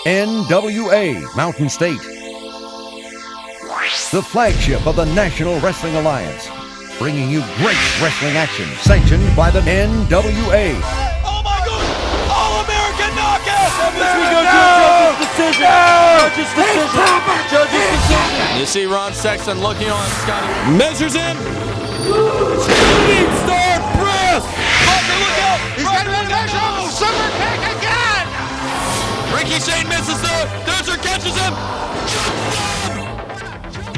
NWA Mountain State, the flagship of the National Wrestling Alliance, bringing you great wrestling action sanctioned by the NWA. Oh my God! All-American knockout! Judge's decision. You see Ron Sexton looking on Scotty. Measures in. Shooting star press. Parker, look out! He's got one measure. Super kick again. Ricky Shane misses though. Dozer catches him.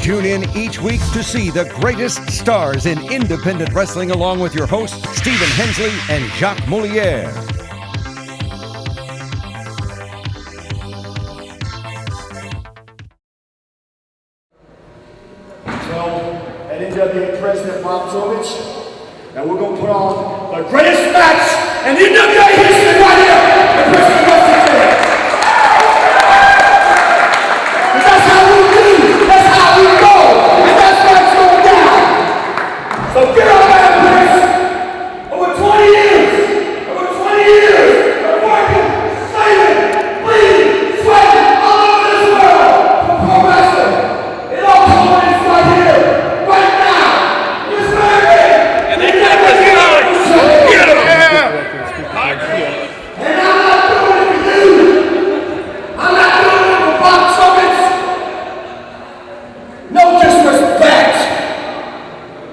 Tune in each week to see the greatest stars in independent wrestling along with your hosts, Stephen Hensley and Jacques Moliere. So, at NWA President Bob Tovich, and we're going to put on the greatest match in NWA history right here at President Washington. That's how we do, that's how we go, and that's why it's going down. So get on that place. Over 20 years of working, saving, bleeding, sweating all over this world for pro wrestling. It all culminates right here, right now, this very day. And they got this going. Get him! And I'm not doing it for you. I'm not doing it for Bob Tovich. No disrespect.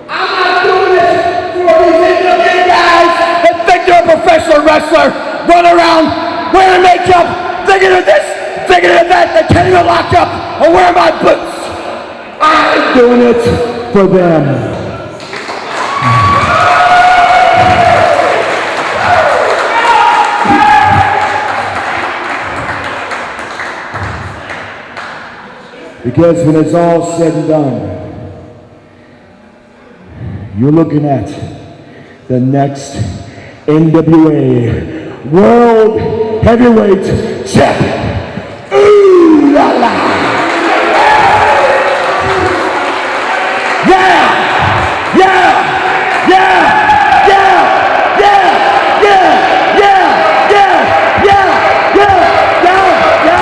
I'm not doing it for these NWA guys that think they're a professional wrestler, run around wearing makeup, thinking of this, thinking of that, they can't even lock up or wear my boots. I'm doing it for them. Because when it's all said and done, you're looking at the next NWA World Heavyweight Champion. Ooh la la! Yeah! Yeah! Yeah! Yeah! Yeah! Yeah! Yeah! Yeah! Yeah! Yeah! Yeah!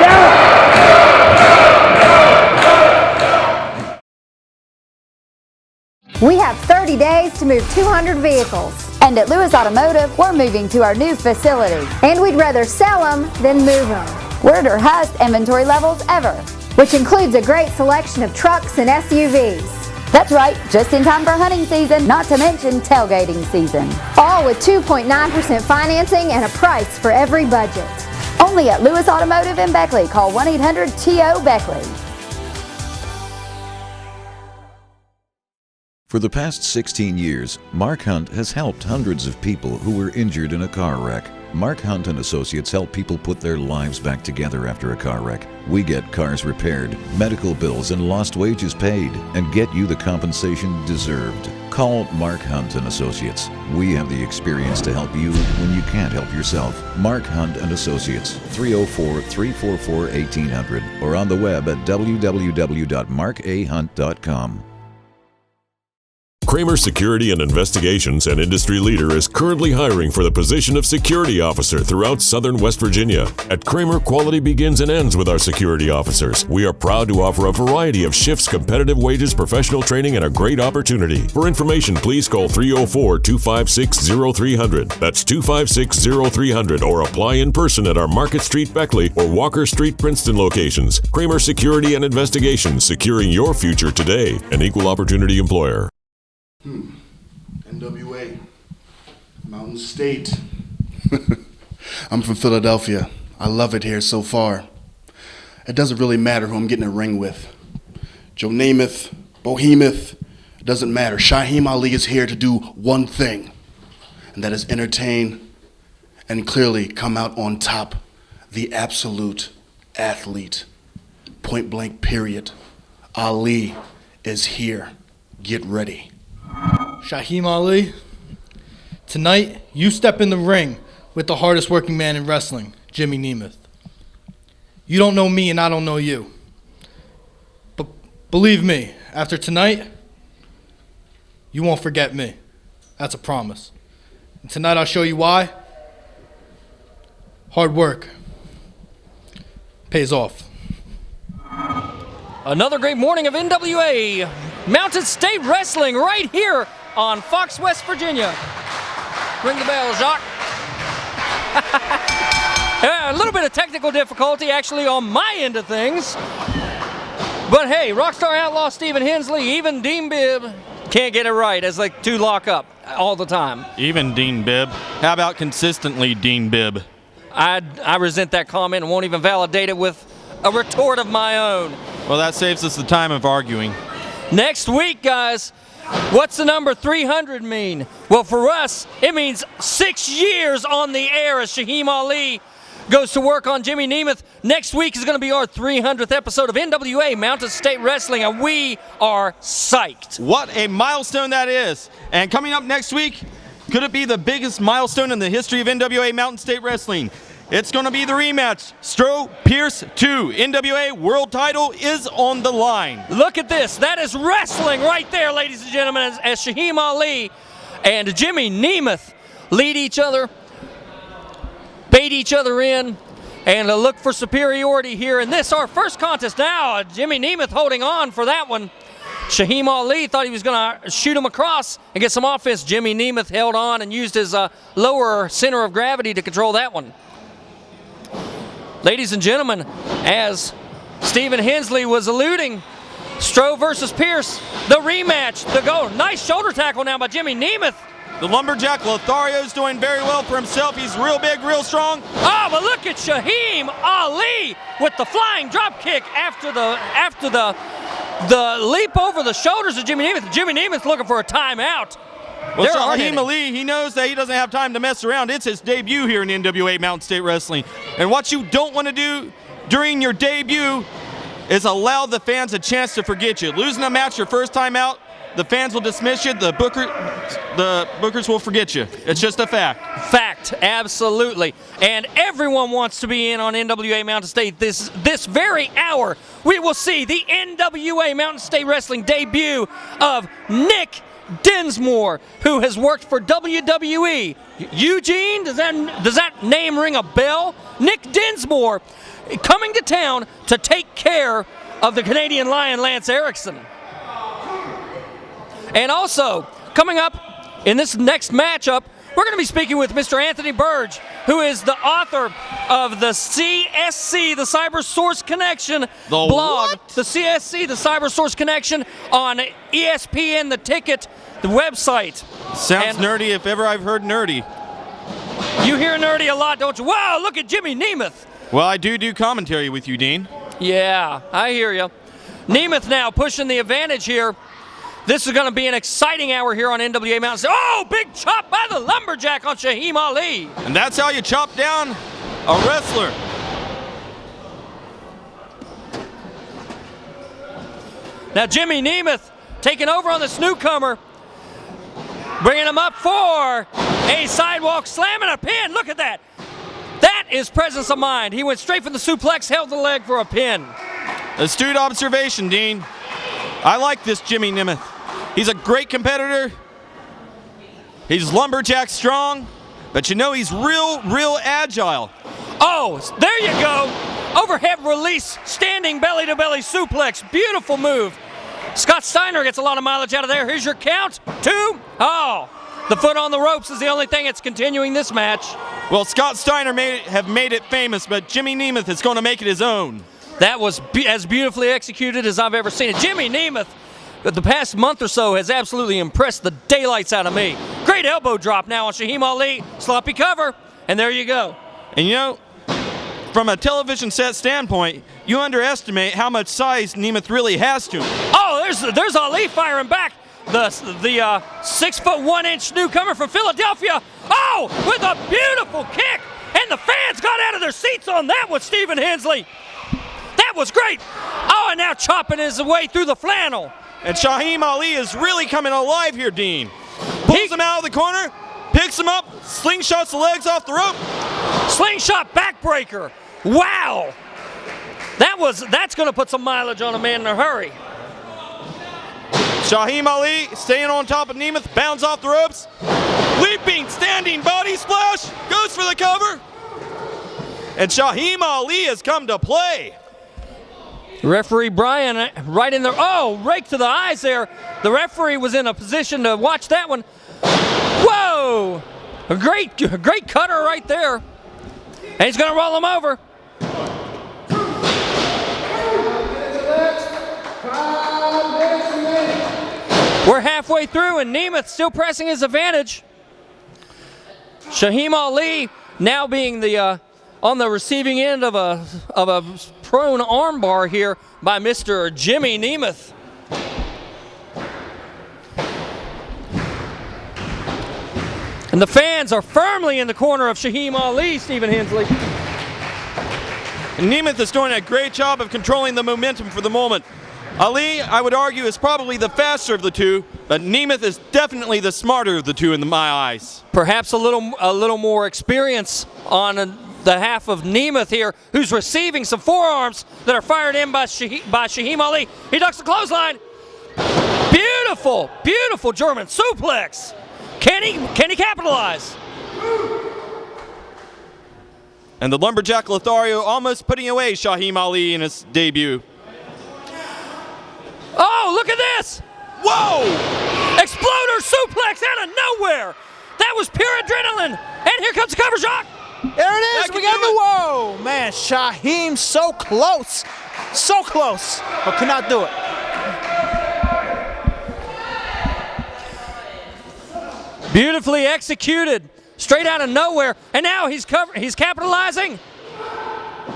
Yeah! We have 30 days to move 200 vehicles. And at Lewis Automotive, we're moving to our new facility. And we'd rather sell them than move them. We're at our highest inventory levels ever, which includes a great selection of trucks and SUVs. That's right, just in time for hunting season, not to mention tailgating season. All with 2.9% financing and a price for every budget. Only at Lewis Automotive in Beckley. Call 1-800-TO-BECKLEY. For the past 16 years, Mark Hunt has helped hundreds of people who were injured in a car wreck. Mark Hunt and Associates help people put their lives back together after a car wreck. We get cars repaired, medical bills and lost wages paid, and get you the compensation deserved. Call Mark Hunt and Associates. We have the experience to help you when you can't help yourself. Mark Hunt and Associates, 304-344-1800, or on the web at www.markahunt.com. Kramer Security and Investigations, an industry leader, is currently hiring for the position of security officer throughout southern West Virginia. At Kramer, quality begins and ends with our security officers. We are proud to offer a variety of shifts, competitive wages, professional training, and a great opportunity. For information, please call 304-256-0300. That's 256-0300, or apply in person at our Market Street Beckley or Walker Street Princeton locations. Kramer Security and Investigations, securing your future today. An equal opportunity employer. NWA, Mountain State. I'm from Philadelphia. I love it here so far. It doesn't really matter who I'm getting a ring with. Joe Namath, Bohemoth, it doesn't matter. Shaheem Ali is here to do one thing, and that is entertain and clearly come out on top. The absolute athlete. Point blank, period. Ali is here. Get ready. Shaheem Ali, tonight you step in the ring with the hardest working man in wrestling, Jimmy Namath. You don't know me and I don't know you. But believe me, after tonight, you won't forget me. That's a promise. And tonight I'll show you why. Hard work. pays off. Another great morning of NWA Mountain State Wrestling right here on Fox West Virginia. Ring the bell, Zack. A little bit of technical difficulty actually on my end of things. But hey, Rockstar Outlaw Stephen Hensley, even Dean Bibb can't get it right as like two lock up all the time. Even Dean Bibb. How about consistently Dean Bibb? I resent that comment and won't even validate it with a retort of my own. Well, that saves us the time of arguing. Next week, guys, what's the number 300 mean? Well, for us, it means 6 years on the air as Shaheem Ali goes to work on Jimmy Nemeth. Next week is going to be our 300th episode of NWA Mountain State Wrestling, and we are psyched. What a milestone that is. And coming up next week, could it be the biggest milestone in the history of NWA Mountain State Wrestling? It's going to be the rematch. Stroh Pierce 2. NWA World Title is on the line. Look at this. That is wrestling right there, ladies and gentlemen, as Shaheem Ali and Jimmy Nemeth lead each other, bait each other in, and look for superiority here in this, our first contest. Now, Jimmy Nemeth holding on for that one. Shaheem Ali thought he was going to shoot him across and get some offense. Jimmy Nemeth held on and used his lower center of gravity to control that one. Ladies and gentlemen, as Stephen Hensley was alluding, Stroh versus Pierce, the rematch, the goal. Nice shoulder tackle now by Jimmy Nemeth. The lumberjack Lothario's doing very well for himself. He's real big, real strong. Oh, but look at Shaheem Ali with the flying drop kick after the leap over the shoulders of Jimmy Nemeth. Jimmy Nemeth looking for a timeout. Well, Shaheem Ali, he knows that he doesn't have time to mess around. It's his debut here in NWA Mountain State Wrestling. And what you don't want to do during your debut is allow the fans a chance to forget you. Losing a match your first time out, the fans will dismiss you. The bookers will forget you. It's just a fact. Fact, absolutely. And everyone wants to be in on NWA Mountain State this very hour. We will see the NWA Mountain State Wrestling debut of Nick Dinsmore, who has worked for WWE. Eugene, does that name ring a bell? Nick Dinsmore coming to town to take care of the Canadian Lion Lance Erickson. And also, coming up in this next matchup, we're going to be speaking with Mr. Anthony Burge, who is the author of the CSC, the Cyber Source Connection blog. What? The CSC, the Cyber Source Connection on ESPN, The Ticket, the website. Sounds nerdy if ever I've heard nerdy. You hear nerdy a lot, don't you? Wow, look at Jimmy Nemeth. Well, I do commentary with you, Dean. Yeah, I hear you. Nemeth now pushing the advantage here. This is going to be an exciting hour here on NWA Mountain State. Oh, big chop by the lumberjack on Shaheem Ali. And that's how you chop down a wrestler. Now Jimmy Nemeth taking over on this newcomer. Bringing him up for a sidewalk slam and a pin. Look at that. That is presence of mind. He went straight for the suplex, held the leg for a pin. Astute observation, Dean. I like this Jimmy Nemeth. He's a great competitor. He's lumberjack strong, but you know he's real agile. Oh, there you go. Overhead release, standing belly-to-belly suplex. Beautiful move. Scott Steiner gets a lot of mileage out of there. Here's your count. 2. Oh, the foot on the ropes is the only thing that's continuing this match. Well, Scott Steiner have made it famous, but Jimmy Nemeth is going to make it his own. That was as beautifully executed as I've ever seen it. Jimmy Nemeth, the past month or so, has absolutely impressed the daylights out of me. Great elbow drop now on Shaheem Ali. Sloppy cover, and there you go. And you know, from a television set standpoint, you underestimate how much size Nemeth really has to him. Oh, there's Ali firing back. The 6'1" newcomer from Philadelphia. Oh, with a beautiful kick. And the fans got out of their seats on that one, Stephen Hensley. That was great. Oh, and now chopping his way through the flannel. And Shaheem Ali is really coming alive here, Dean. Pulls him out of the corner, picks him up, slingshots the legs off the rope. Slingshot backbreaker. Wow. That's going to put some mileage on a man in a hurry. Shaheem Ali staying on top of Nemeth, bounds off the ropes. Leaping, standing body splash, goes for the cover. And Shaheem Ali has come to play. Referee Brian right in there. Oh, rake to the eyes there. The referee was in a position to watch that one. Whoa! A great cutter right there. And he's going to roll him over. We're halfway through, and Nemeth still pressing his advantage. Shaheem Ali now being the on the receiving end of a prone armbar here by Mr. Jimmy Nemeth. And the fans are firmly in the corner of Shaheem Ali, Stephen Hensley. And Nemeth is doing a great job of controlling the momentum for the moment. Ali, I would argue, is probably the faster of the two, but Nemeth is definitely the smarter of the two in my eyes. Perhaps a little more experience on the half of Nemeth here, who's receiving some forearms that are fired in by Shaheem Ali. He ducks the clothesline. Beautiful, beautiful German suplex. Can he capitalize? And the Lumberjack Lothario almost putting away Shaheem Ali in his debut. Oh, look at this! Whoa! Exploder suplex out of nowhere! That was pure adrenaline! And here comes the cover shot! There it is! We got the whoa! Man, Shaheem so close! So close! But could not do it. Beautifully executed, straight out of nowhere, and now he's capitalizing.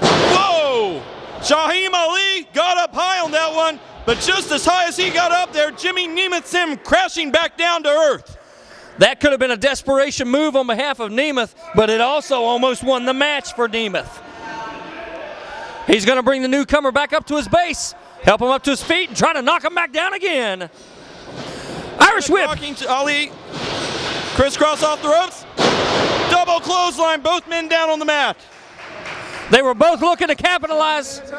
Whoa! Shaheem Ali got up high on that one, but just as high as he got up there, Jimmy Nemeth sent him crashing back down to earth. That could have been a desperation move on behalf of Nemeth, but it also almost won the match for Nemeth. He's going to bring the newcomer back up to his base, help him up to his feet, and try to knock him back down again. Irish whip. Talking to Ali. Crisscross off the ropes. Double clothesline, both men down on the mat. They were both looking to capitalize. 3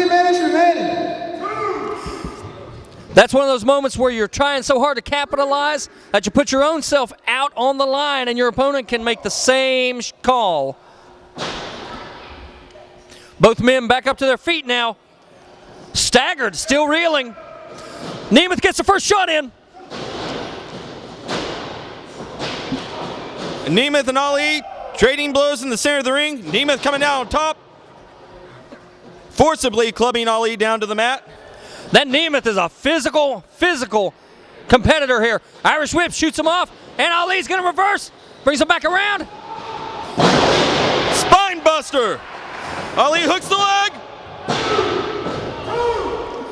minutes remaining. That's one of those moments where you're trying so hard to capitalize that you put your own self out on the line and your opponent can make the same call. Both men back up to their feet now. Staggered, still reeling. Nemeth gets the first shot in. Nemeth and Ali trading blows in the center of the ring. Nemeth coming down on top, forcibly clubbing Ali down to the mat. That Nemeth is a physical competitor here. Irish whip shoots him off, and Ali's going to reverse. Brings him back around. Spine buster. Ali hooks the leg.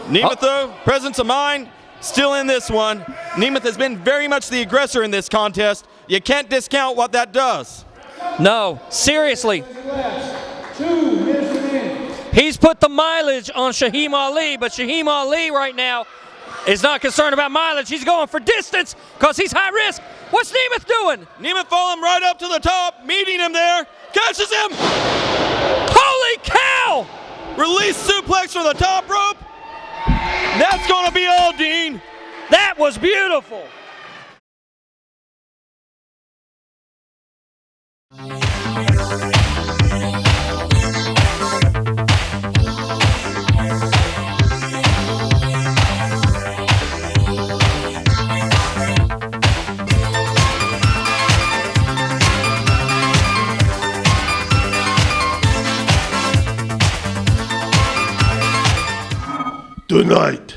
Nemeth, though, presence of mind, still in this one. Nemeth has been very much the aggressor in this contest. You can't discount what that does. No, seriously. 2 minutes remaining. He's put the mileage on Shaheem Ali, but Shaheem Ali right now is not concerned about mileage. He's going for distance because he's high risk. What's Nemeth doing? Nemeth following right up to the top, meeting him there, catches him. Holy cow! Release suplex from the top rope. That's going to be all, Dean. That was beautiful. Tonight,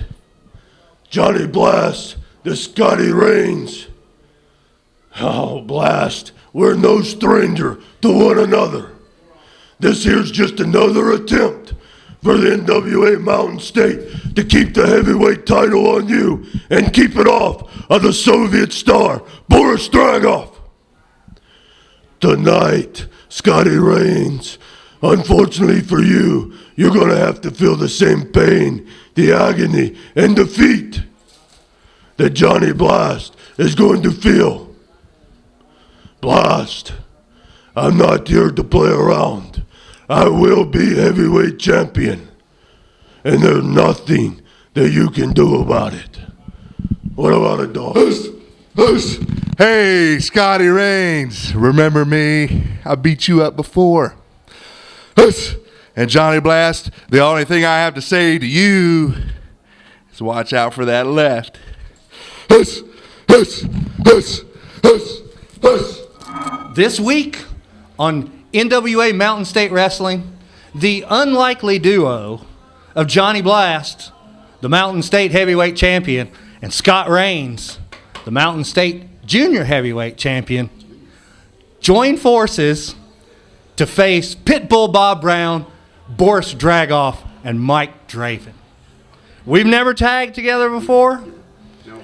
Johnny Blast, the Scotty Reigns. Oh, Blast, we're no stranger to one another. This here's just another attempt for the NWA Mountain State to keep the heavyweight title on you and keep it off of the Soviet star, Boris Dragoff. Tonight, Scotty Reigns, unfortunately for you, you're going to have to feel the same pain, the agony, and defeat that Johnny Blast is going to feel. Blast, I'm not here to play around. I will be heavyweight champion, and there's nothing that you can do about it. What about it, dog? Hey, Scotty Reigns, remember me? I beat you up before. And Johnny Blast, the only thing I have to say to you is watch out for that left. This week on NWA Mountain State Wrestling, the unlikely duo of Johnny Blast, the Mountain State Heavyweight Champion, and Scott Reigns, the Mountain State Junior Heavyweight Champion, join forces to face Pitbull Bob Brown, Boris Dragoff, and Mike Draven. We've never tagged together before,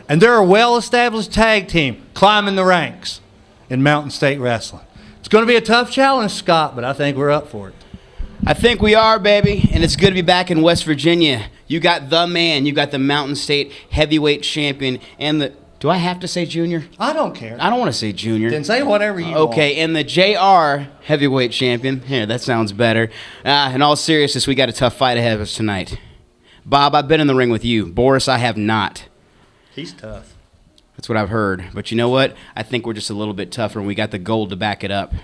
and they're a well-established tag team climbing the ranks in Mountain State Wrestling. It's going to be a tough challenge, Scott, but I think we're up for it. I think we are, baby, and it's good to be back in West Virginia. You got the man, you got the Mountain State Heavyweight Champion, and the... Do I have to say junior? I don't care. I don't want to say junior. Then say whatever you want. Okay, and the JR Heavyweight Champion. Here, that sounds better. In all seriousness, we got a tough fight ahead of us tonight. Bob, I've been in the ring with you. Boris, I have not. He's tough. That's what I've heard. But you know what? I think we're just a little bit tougher, and we got the gold to back it up.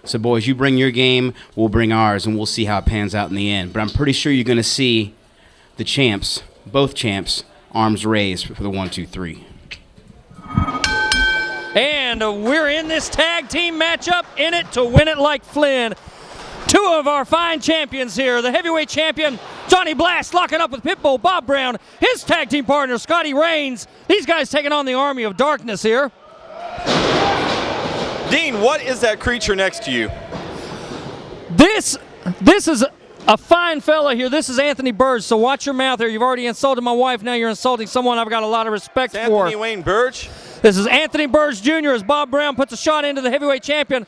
So, boys, you bring your game, we'll bring ours, and we'll see how it pans out in the end. But I'm pretty sure you're going to see the champs, both champs, arms raised for the 1, 2, 3. And we're in this tag team matchup, in it to win it like Flynn. Two of our fine champions here. The heavyweight champion, Johnny Blast, locking up with Pitbull Bob Brown. His tag team partner, Scotty Reigns. These guys taking on the Army of Darkness here. Dean, what is that creature next to you? This is a fine fella here. This is Anthony Burge, so watch your mouth here. You've already insulted my wife, now you're insulting someone I've got a lot of respect for. Anthony Wayne Burge? This is Anthony Burge Jr. as Bob Brown puts a shot into the heavyweight champion.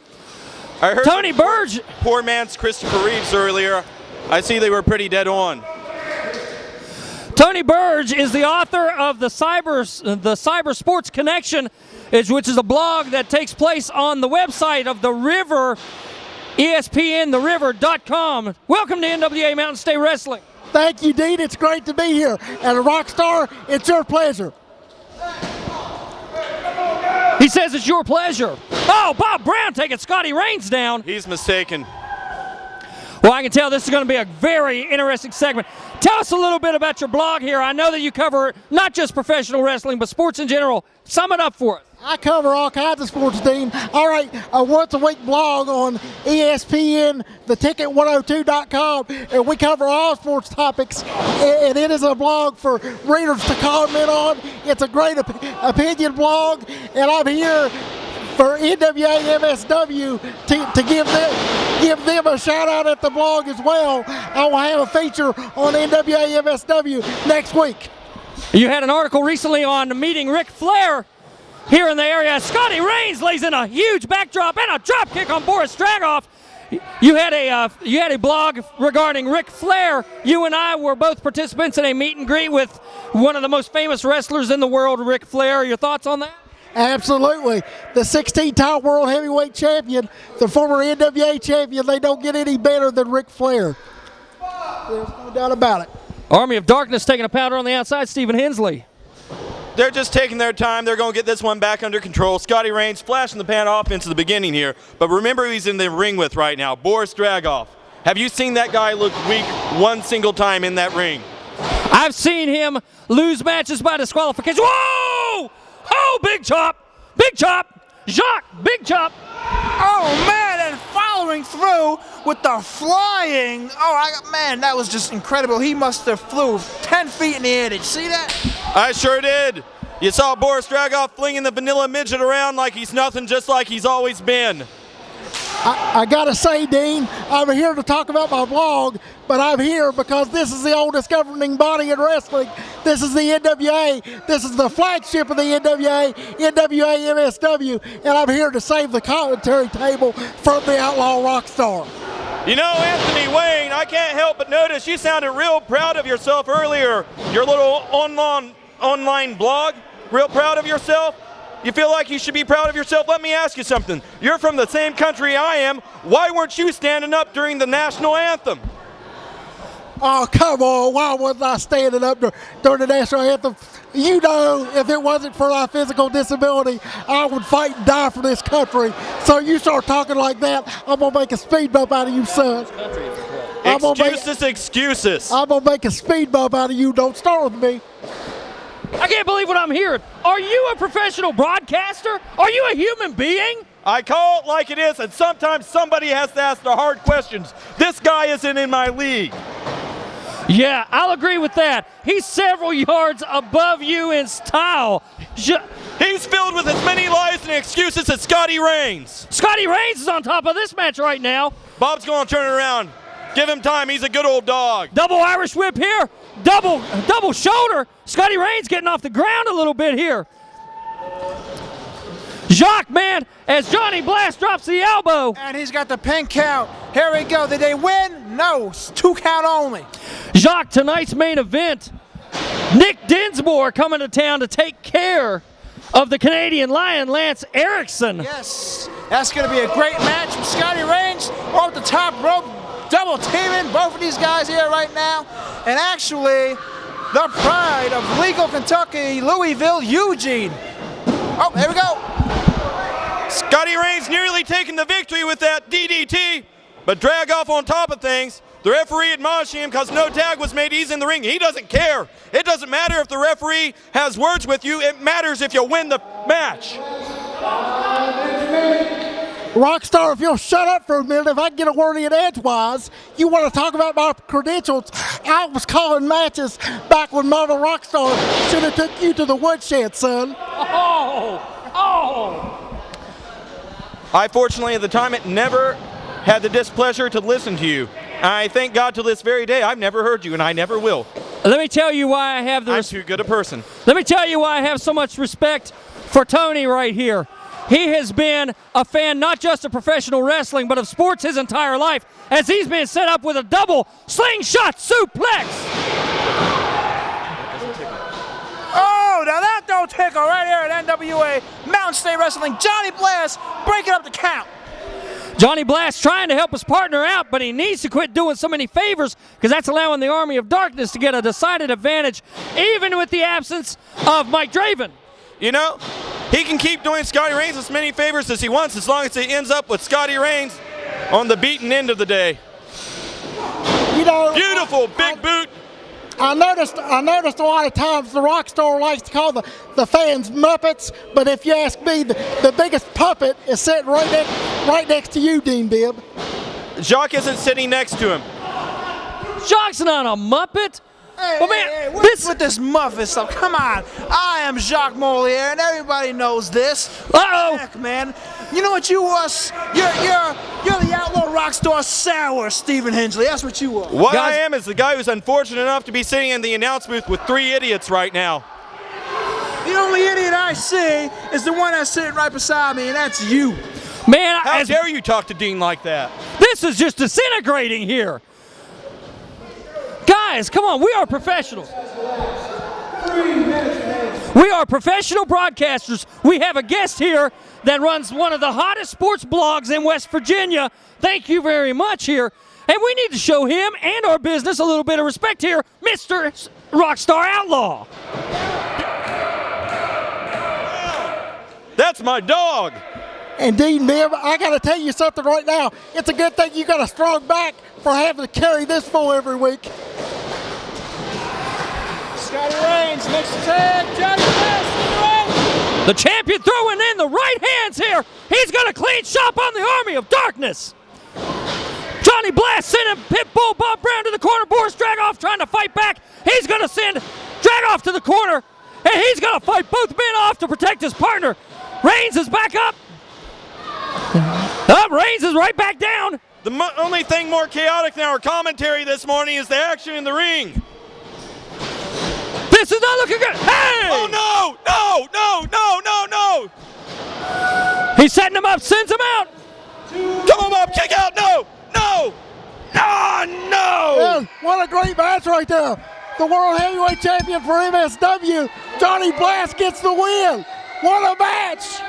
I heard Tony Burge. Poor man's Christopher Reeves earlier. I see they were pretty dead on. Tony Burge is the author of the Cyber Sports Connection, which is a blog that takes place on the website of The River, ESPNTheRiver.com. Welcome to NWA Mountain State Wrestling. Thank you, Dean. It's great to be here. And Rockstar, it's your pleasure. He says it's your pleasure. Oh, Bob Brown taking Scotty Reigns down. He's mistaken. Well, I can tell this is going to be a very interesting segment. Tell us a little bit about your blog here. I know that you cover not just professional wrestling, but sports in general. Sum it up for us. I cover all kinds of sports, Dean. All right, a once-a-week blog on ESPN, theticket102.com, and we cover all sports topics, and it is a blog for readers to comment on. It's a great opinion blog, and I'm here for NWA MSW to give them a shout-out at the blog as well. I will have a feature on NWA MSW next week. You had an article recently on meeting Ric Flair here in the area. Scotty Reigns lays in a huge backdrop and a drop kick on Boris Dragoff. You had a blog regarding Ric Flair. You and I were both participants in a meet and greet with one of the most famous wrestlers in the world, Ric Flair. Your thoughts on that? Absolutely. The 16-time world heavyweight champion, the former NWA champion, they don't get any better than Ric Flair. There's no doubt about it. Army of Darkness taking a powder on the outside, Stephen Hensley. They're just taking their time. They're going to get this one back under control. Scotty Reigns flashing the pan offense at the beginning here. But remember who he's in the ring with right now, Boris Dragoff. Have you seen that guy look weak one single time in that ring? I've seen him lose matches by disqualification. Whoa! Oh, big chop! Big chop! Jacques, big chop! Oh, man, and following through with the flying. Man, that was just incredible. He must have flew 10 feet in the air. Did you see that? I sure did. You saw Boris Dragoff flinging the vanilla midget around like he's nothing, just like he's always been. I gotta say, Dean, I'm here to talk about my blog, but I'm here because this is the oldest governing body in wrestling. This is the NWA. This is the flagship of the NWA, NWA MSW, and I'm here to save the commentary table from the Outlaw Rockstar. You know, Anthony Wayne, I can't help but notice you sounded real proud of yourself earlier. Your little online blog, real proud of yourself. You feel like you should be proud of yourself? Let me ask you something. You're from the same country I am. Why weren't you standing up during the national anthem? Oh, come on. Why wasn't I standing up during the national anthem? You know, if it wasn't for my physical disability, I would fight and die for this country. So you start talking like that, I'm going to make a speed bump out of you, son. Excuses. I'm going to make a speed bump out of you. Don't start with me. I can't believe what I'm hearing. Are you a professional broadcaster? Are you a human being? I call it like it is, and sometimes somebody has to ask the hard questions. This guy isn't in my league. Yeah, I'll agree with that. He's several yards above you in style. He's filled with as many lies and excuses as Scotty Rains. Scotty Rains is on top of this match right now. Bob's going to turn it around. Give him time. He's a good old dog. Double Irish whip here. Double shoulder. Scotty Rains getting off the ground a little bit here. Jacques, man, as Johnny Blast drops the elbow. And he's got the pin count. Here we go. Did they win? No. It's 2 count only. Jacques, tonight's main event. Nick Dinsmore coming to town to take care of the Canadian Lion, Lance Erickson. Yes. That's going to be a great match. Scotty Rains off the top rope, double teaming both of these guys here right now. And actually, the pride of legal Kentucky, Louisville, Eugene. Oh, there we go. Scotty Rains nearly taking the victory with that DDT, but drag off on top of things. The referee admonishing him because no tag was made. He's in the ring. He doesn't care. It doesn't matter if the referee has words with you. It matters if you win the match. Rockstar, if you'll shut up for a minute, if I can get a word in edgewise, you want to talk about my credentials. I was calling matches back when Mama Rockstar should have took you to the woodshed, son. I fortunately at the time never had the displeasure to listen to you. I thank God to this very day I've never heard you, and I never will. Let me tell you why I have I'm too good a person. Let me tell you why I have so much respect for Tony right here. He has been a fan not just of professional wrestling, but of sports his entire life, as he's been set up with a double slingshot suplex. Oh, now that don't tickle right here at NWA Mountain State Wrestling. Johnny Blast breaking up the count. Johnny Blast trying to help his partner out, but he needs to quit doing so many favors because that's allowing the Army of Darkness to get a decided advantage, even with the absence of Mike Draven. You know, he can keep doing Scotty Rains as many favors as he wants as long as it ends up with Scotty Rains on the beaten end of the day. You know, beautiful big boot. I noticed a lot of times the Rockstar likes to call the fans Muppets, but if you ask me, the biggest puppet is sitting right next to you, Dean Bibb. Jacques isn't sitting next to him. Jacques not a Muppet. Hey, what's with this Muppet stuff? Come on. I am Jacques Moliere, and everybody knows this. Uh-oh. Heck, man. You know what you was? You're the outlaw rock star sour, Stephen Hensley. That's what you are. What I am is the guy who's unfortunate enough to be sitting in the announce booth with 3 idiots right now. The only idiot I see is the one that's sitting right beside me, and that's you. Man, how dare you talk to Dean like that? This is just disintegrating here. Guys, come on, we are professionals. We are professional broadcasters. We have a guest here that runs one of the hottest sports blogs in West Virginia. Thank you very much here. And we need to show him and our business a little bit of respect here, Mr. Rockstar Outlaw. That's my dog. And Dean Bibb, I got to tell you something right now. It's a good thing you got a strong back for having to carry this full every week. Scotty Rains makes the tag. Johnny Blast. The champion throwing in the right hands here. He's got a clean shot on the Army of Darkness. Johnny Blast sending Pitbull Bob Brown to the corner. Boris Dragoff trying to fight back. He's going to send Dragoff to the corner. And he's going to fight both men off to protect his partner. Reigns is back up. Reigns is right back down. The only thing more chaotic than our commentary this morning is the action in the ring. This is not looking good. Hey! Oh, no! He's setting him up, sends him out. Come on, Bob, kick out. No! Man, what a great match right there. The World Heavyweight Champion for MSW, Johnny Blast, gets the win. What a match!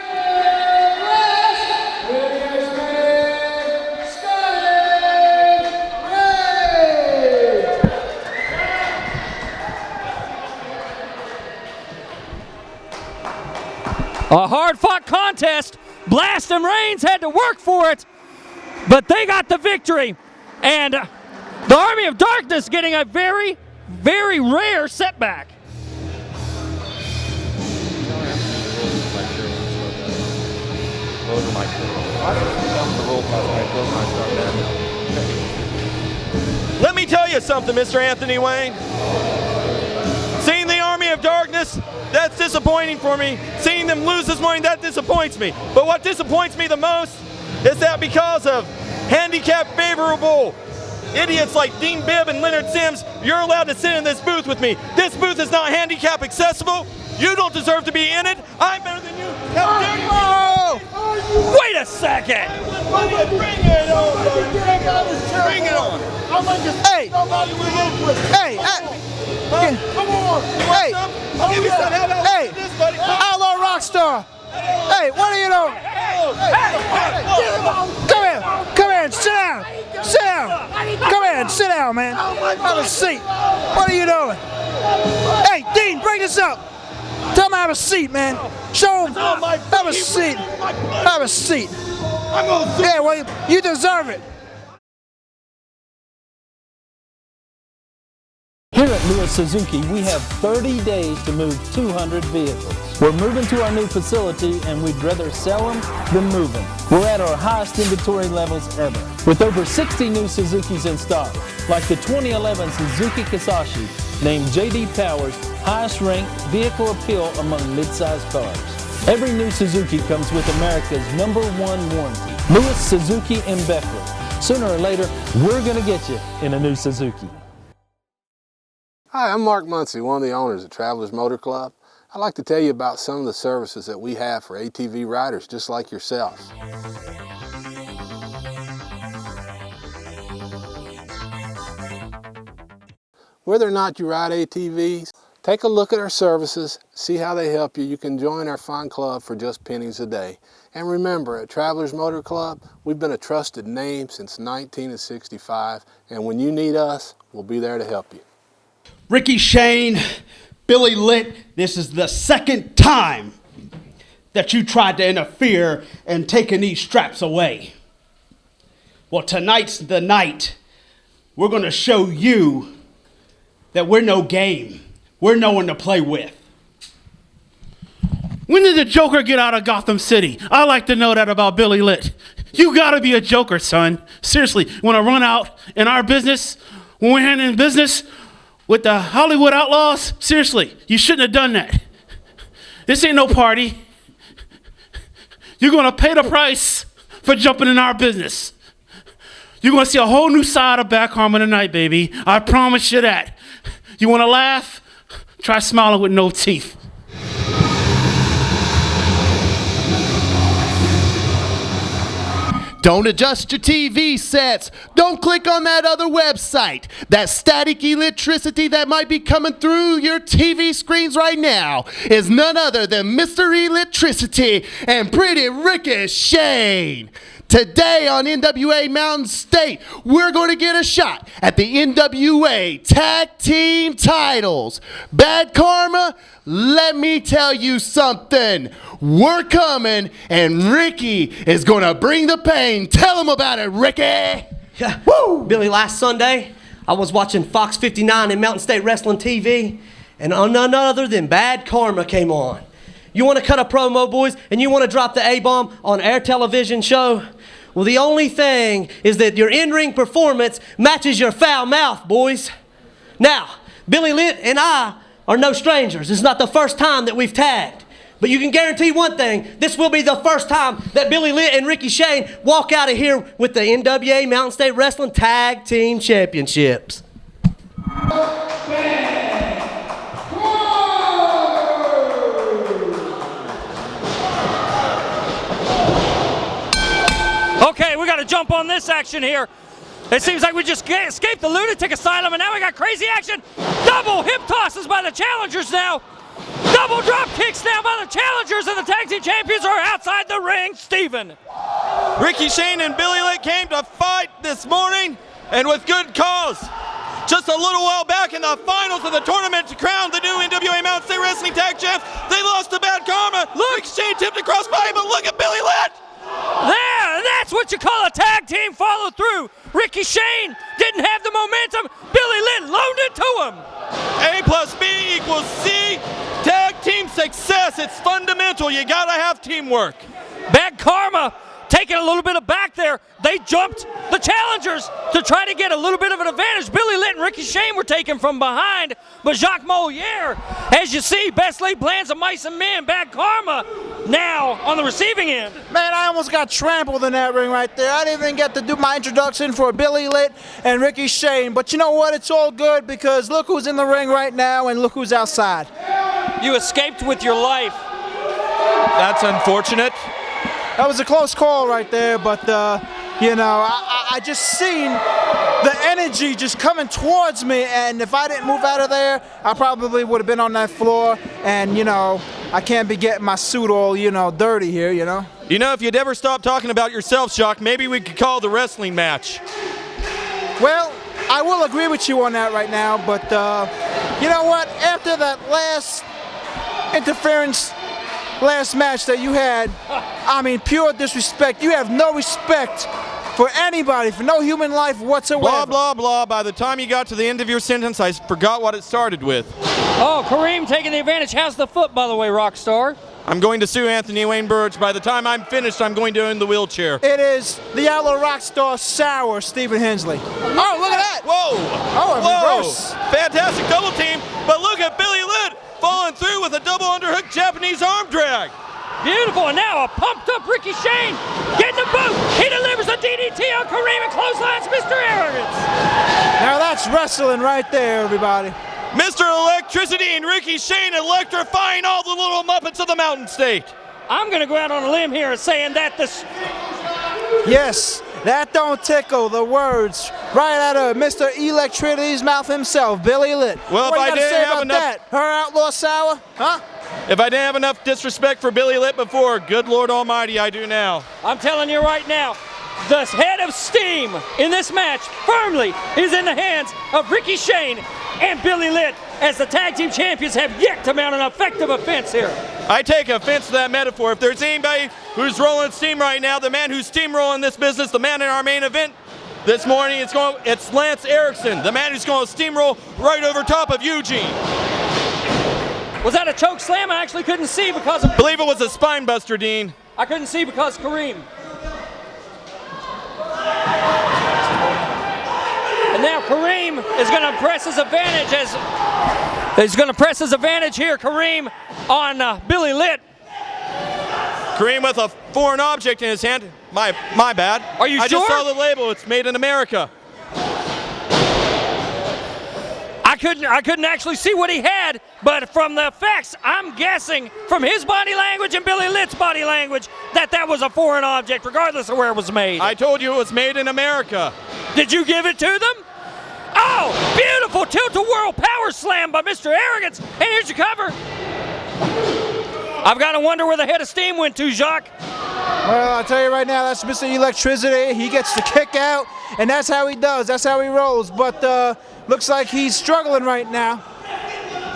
A hard-fought contest. Blast and Reigns had to work for it, but they got the victory. And the Army of Darkness getting a very, very rare setback. Let me tell you something, Mr. Anthony Wayne. Seeing the Army of Darkness, that's disappointing for me. Seeing them lose this morning, that disappoints me. But what disappoints me the most is that because of handicap favorable idiots like Dean Bibb and Leonard Sims, you're allowed to sit in this booth with me. This booth is not handicap accessible. You don't deserve to be in it. I'm better than you. How dare you? Oh! Wait a second. Bring it on. Bring it on. Hey. Hey. Come on. Hey. Give me some help. Hey. Outlaw Rockstar. Hey, what are you doing? Come here. Come here and sit down. Sit down. Come here and sit down, man. Have a seat. What are you doing? Hey, Dean, bring this up. Tell him to have a seat, man. Show him. Have a seat. Have a seat. Yeah, well, you deserve it. Here at Lewis Suzuki, we have 30 days to move 200 vehicles. We're moving to our new facility, and we'd rather sell them than move them. We're at our highest inventory levels ever, with over 60 new Suzukis in stock, like the 2011 Suzuki Kisashi, named J.D. Power's highest-ranked vehicle appeal among mid-size cars. Every new Suzuki comes with America's #1 warranty. Lewis Suzuki in Beckley. Sooner or later, we're going to get you in a new Suzuki. Hi, I'm Mark Muncy, one of the owners of Travelers Motor Club. I'd like to tell you about some of the services that we have for ATV riders just like yourselves. Whether or not you ride ATVs, take a look at our services, see how they help you. You can join our fine club for just pennies a day. And remember, at Travelers Motor Club, we've been a trusted name since 1965, and when you need us, we'll be there to help you. Ricky Shane, Billy Litt, this is the second time that you tried to interfere and taking these straps away. Well, tonight's the night. We're going to show you that we're no game. We're no one to play with. When did the Joker get out of Gotham City? I like to know that about Billy Litt. You gotta be a Joker, son. Seriously, you wanna run out in our business, when we're handling business with the Hollywood Outlaws? Seriously, you shouldn't have done that. This ain't no party. You're gonna pay the price for jumping in our business. You're gonna see a whole new side of Back Harmon tonight, baby. I promise you that. You wanna laugh? Try smiling with no teeth. Don't adjust your TV sets. Don't click on that other website. That static electricity that might be coming through your TV screens right now is none other than Mr. Electricity and Pretty Ricky Shane. Today on NWA Mountain State, we're going to get a shot at the NWA Tag Team titles. Bad Karma, let me tell you something. We're coming, and Ricky is going to bring the pain. Tell him about it, Ricky. Woo! Billy, last Sunday, I was watching Fox 59 and Mountain State Wrestling TV, and none other than Bad Karma came on. You want to cut a promo, boys, and you want to drop the A-bomb on air television show? Well, the only thing is that your in-ring performance matches your foul mouth, boys. Now, Billy Litt and I are no strangers. It's not the first time that we've tagged. But you can guarantee one thing, this will be the first time that Billy Litt and Ricky Shane walk out of here with the NWA Mountain State Wrestling Tag Team Championships. Okay, we got to jump on this action here. It seems like we just escaped the lunatic asylum, and now we got crazy action. Double hip tosses by the challengers now. Double drop kicks now by the challengers, and the tag team champions are outside the ring. Steven. Ricky Shane and Billy Litt came to fight this morning, and with good cause. just a little while back in the finals of the tournament to crown the new NWA Mountain State Wrestling Tag Champs. They lost to Bad Karma. Look, Shane tipped across by, but look at Billy Litt. There, that's what you call a tag team follow through. Ricky Shane didn't have the momentum. Billy Litt loaned it to him. A plus B equals C. Tag team success, it's fundamental. You gotta have teamwork. Bad Karma taking a little bit of back there. They jumped the challengers to try to get a little bit of an advantage. Billy Litt and Ricky Shane were taken from behind, but Jacques Moliere, as you see, best laid plans of mice and men. Bad Karma now on the receiving end. Man, I almost got trampled in that ring right there. I didn't even get to do my introduction for Billy Litt and Ricky Shane. But you know what? It's all good because look who's in the ring right now and look who's outside. You escaped with your life. That's unfortunate. That was a close call right there, but you know, I just seen the energy just coming towards me, and if I didn't move out of there, I probably would have been on that floor, and you know, I can't be getting my suit all, you know, dirty here, you know? You know, if you'd ever stop talking about yourself, Jacques, maybe we could call the wrestling match. Well, I will agree with you on that right now, but you know what? After that last interference, last match that you had, I mean, pure disrespect. You have no respect for anybody, for no human life whatsoever. Blah, blah, blah. By the time you got to the end of your sentence, I forgot what it started with. Oh, Kareem taking the advantage. How's the foot, by the way, Rockstar? I'm going to sue Anthony Wayne Burge. By the time I'm finished, I'm going to own the wheelchair. It is the Outlaw Rockstar Sour Stephen Hensley. Oh, look at that. Whoa. Oh, whoa. reverse. Fantastic double team, but look at Billy Litt falling through with a double underhook Japanese arm drag. Beautiful, and now a pumped up Ricky Shane getting the boot. He delivers a DDT on Kareem and clotheslines Mr. Arrogance. Now that's wrestling right there, everybody. Mr. Electricity and Ricky Shane electrifying all the little Muppets of the Mountain State. I'm going to go out on a limb here saying that this... Yes, that don't tickle the words right out of Mr. Electricity's mouth himself, Billy Litt. Well, what if I didn't have enough... that? Her Outlaw Sour? Huh? If I didn't have enough disrespect for Billy Litt before, good Lord Almighty, I do now. I'm telling you right now, the head of steam in this match firmly is in the hands of Ricky Shane and Billy Litt, as the tag team champions have yet to mount an effective offense here. I take offense to that metaphor. If there's anybody who's rolling steam right now, the man who's steamrolling this business, the man in our main event this morning, it's Lance Erickson, the man who's going to steamroll right over top of Eugene. Was that a choke slam? I actually couldn't see because of... I believe it was a spine buster, Dean. I couldn't see because Kareem. And now Kareem is going to press his advantage here, Kareem, on Billy Litt. Kareem with a foreign object in his hand. My bad. Are you sure? I just saw the label. It's made in America. I couldn't actually see what he had, but from the effects, I'm guessing from his body language and Billy Litt's body language that was a foreign object, regardless of where it was made. I told you it was made in America. Did you give it to them? Oh, beautiful tilt-a-whirl power slam by Mr. Arrogance, and here's your cover. I've got to wonder where the head of steam went to, Jacques. Well, I'll tell you right now, that's Mr. Electricity. He gets the kick out, and that's how he does. That's how he rolls. But looks like he's struggling right now.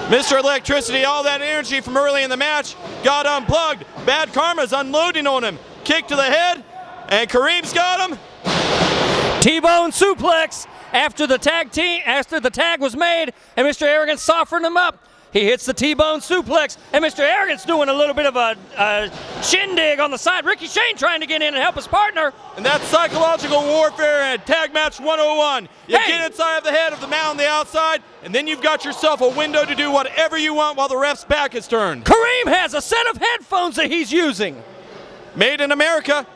Mr. Electricity, all that energy from early in the match got unplugged. Bad Karma's unloading on him. Kick to the head, and Kareem's got him. T-bone suplex after the tag was made, and Mr. Arrogance softened him up. He hits the T-bone suplex, and Mr. Arrogance doing a little bit of a shindig on the side. Ricky Shane trying to get in and help his partner. And that's psychological warfare and tag match 101. You get inside of the head of the man on the outside, and then you've got yourself a window to do whatever you want while the ref's back is turned. Kareem has a set of headphones that he's using. Made in America.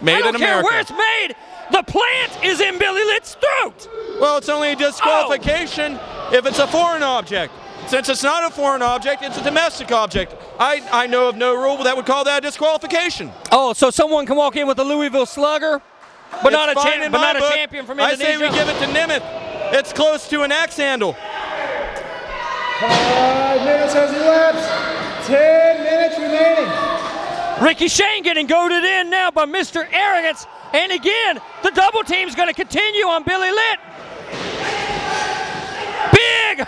Made in America. I don't care where it's made. The plant is in Billy Litt's throat. Well, it's only a disqualification if it's a foreign object. Since it's not a foreign object, it's a domestic object. I know of no rule that would call that a disqualification. Oh, so someone can walk in with a Louisville Slugger, but not a champion from Indonesia? I say we give it to Nemeth. It's close to an axe handle. 5 minutes has elapsed. 10 minutes remaining. Ricky Shane getting goaded in now by Mr. Arrogance. And again, the double team's going to continue on Billy Litt.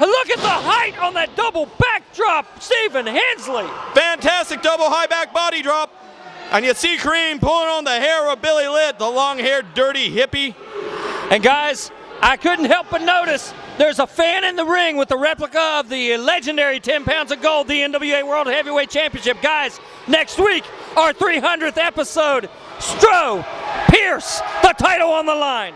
look at the height on that double backdrop, Stephen Hensley. Fantastic double high back body drop. And you see Kareem pulling on the hair of Billy Litt, the long-haired, dirty hippie. And guys, I couldn't help but notice there's a fan in the ring with the replica of the legendary 10 pounds of gold, the NWA World Heavyweight Championship. Guys, next week, our 300th episode, Stro, Pierce, the title on the line.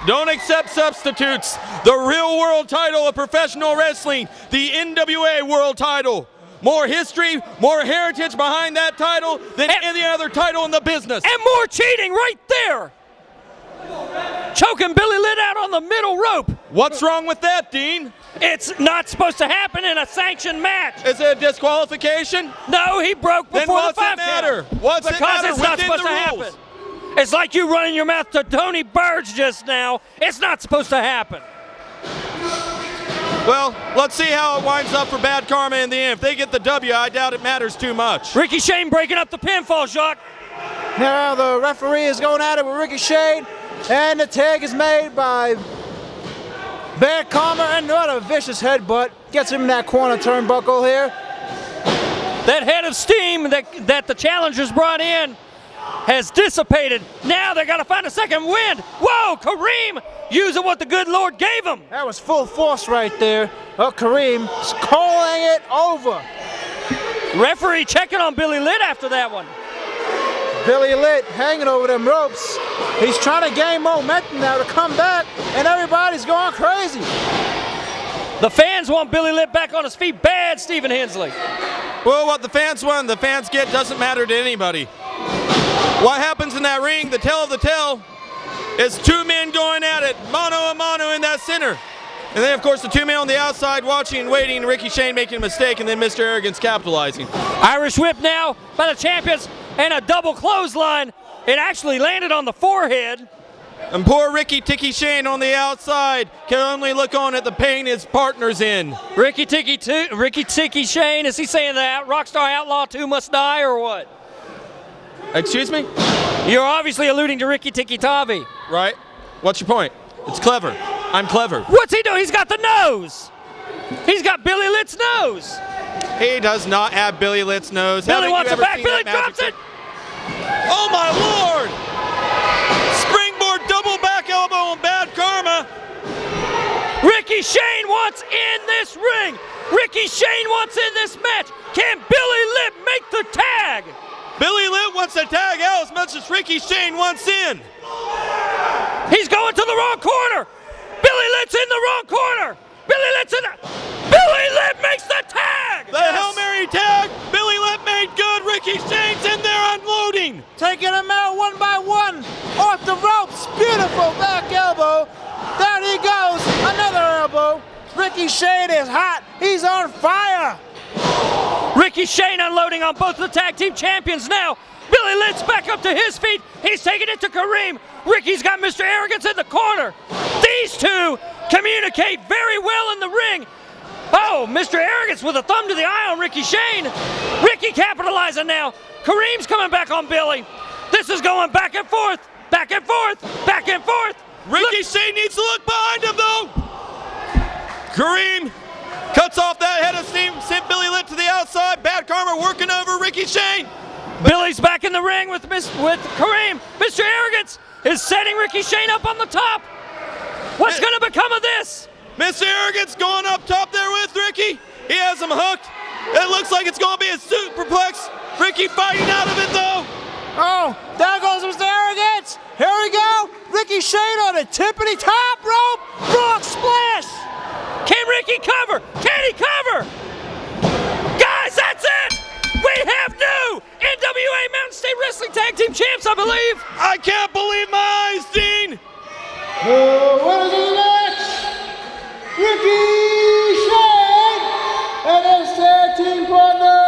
Don't accept substitutes. The real world title of professional wrestling, the NWA World title. More history, more heritage behind that title than any other title in the business. And more cheating right there. Choking Billy Litt out on the middle rope. What's wrong with that, Dean? It's not supposed to happen in a sanctioned match. Is it a disqualification? No, he broke before the 5 matter? count. What's it because matter it's not within supposed the to rules? happen. It's like you running your mouth to Tony Burge just now. It's not supposed to happen. Well, let's see how it winds up for Bad Karma in the end. If they get the W, I doubt it matters too much. Ricky Shane breaking up the pinfall, Jacques. Now the referee is going at it with Ricky Shane, and the tag is made by Bad Karma, and what a vicious headbutt. Gets him in that corner turnbuckle here. That head of steam that the challengers brought in has dissipated. Now they got to find a second wind. Whoa, Kareem using what the good Lord gave him. That was full force right there. Oh, Kareem is calling it over. Referee checking on Billy Litt after that one. Billy Litt hanging over them ropes. He's trying to gain momentum now to come back, and everybody's going crazy. The fans want Billy Litt back on his feet bad, Stephen Hensley. Well, what the fans want, the fans get doesn't matter to anybody. What happens in that ring, the tale of the tale, is two men going at it, mano a mano in that center. And then, of course, the two men on the outside watching and waiting, Ricky Shane making a mistake, and then Mr. Arrogance capitalizing. Irish whip now by the champions, and a double clothesline. It actually landed on the forehead. And poor Ricky Ticky Shane on the outside can only look on at the pain his partner's in. Ricky Ticky Shane, is he saying that Rockstar Outlaw 2 must die or what? Excuse me? You're obviously alluding to Ricky Ticky Tavi. Right. What's your point? It's clever. I'm clever. What's he doing? He's got the nose. He's got Billy Litt's nose. He does not have Billy Litt's nose. Billy wants it back. Billy drops it. Oh, my Lord. Springboard double back elbow on Bad Karma. Ricky Shane wants in this ring. Ricky Shane wants in this match. Can Billy Litt make the tag? Billy Litt wants to tag out as much as Ricky Shane wants in. He's going to the wrong corner. Billy Litt's in the wrong corner. Billy Litt's in the... Billy Litt makes the tag. The Hail Mary tag. Billy Litt made good. Ricky Shane's in there unloading. Taking him out one by one. Off the ropes. Beautiful back elbow. There he goes. Another elbow. Ricky Shane is hot. He's on fire. Ricky Shane unloading on both the tag team champions now. Billy Litt's back up to his feet. He's taking it to Kareem. Ricky's got Mr. Arrogance in the corner. These two communicate very well in the ring. Oh, Mr. Arrogance with a thumb to the eye on Ricky Shane. Ricky capitalizing now. Kareem's coming back on Billy. This is going back and forth, back and forth, back and forth. Ricky Shane needs to look behind him, though. Kareem cuts off that head of steam, sent Billy Litt to the outside. Bad Karma working over Ricky Shane. Billy's back in the ring with Kareem. Mr. Arrogance is setting Ricky Shane up on the top. What's going to become of this? Mr. Arrogance going up top there with Ricky. He has him hooked. It looks like it's going to be a superplex. Ricky fighting out of it, though. Oh, there goes Mr. Arrogance. Here we go. Ricky Shane on the tippity top rope. Frog splash. Can Ricky cover? Can he cover? Guys, that's it. We have new NWA Mountain State Wrestling Tag Team Champs, I believe. I can't believe my eyes, Dean. What is the match? Ricky Shane and his tag team partner,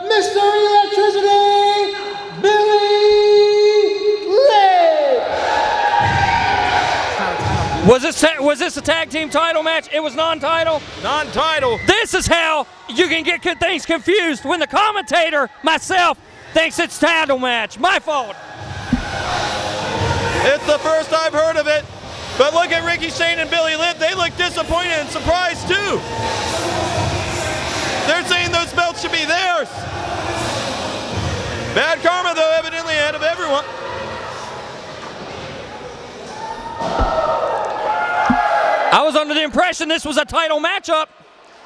Mr. Electricity, Billy Litt. Was this a tag team title match? It was non-title? Non-title. This is how you can get things confused when the commentator, myself, thinks it's title match. My fault. It's the first I've heard of it. But look at Ricky Shane and Billy Litt. They look disappointed and surprised too. They're saying those belts should be theirs. Bad karma though, evidently ahead of everyone. I was under the impression this was a title matchup.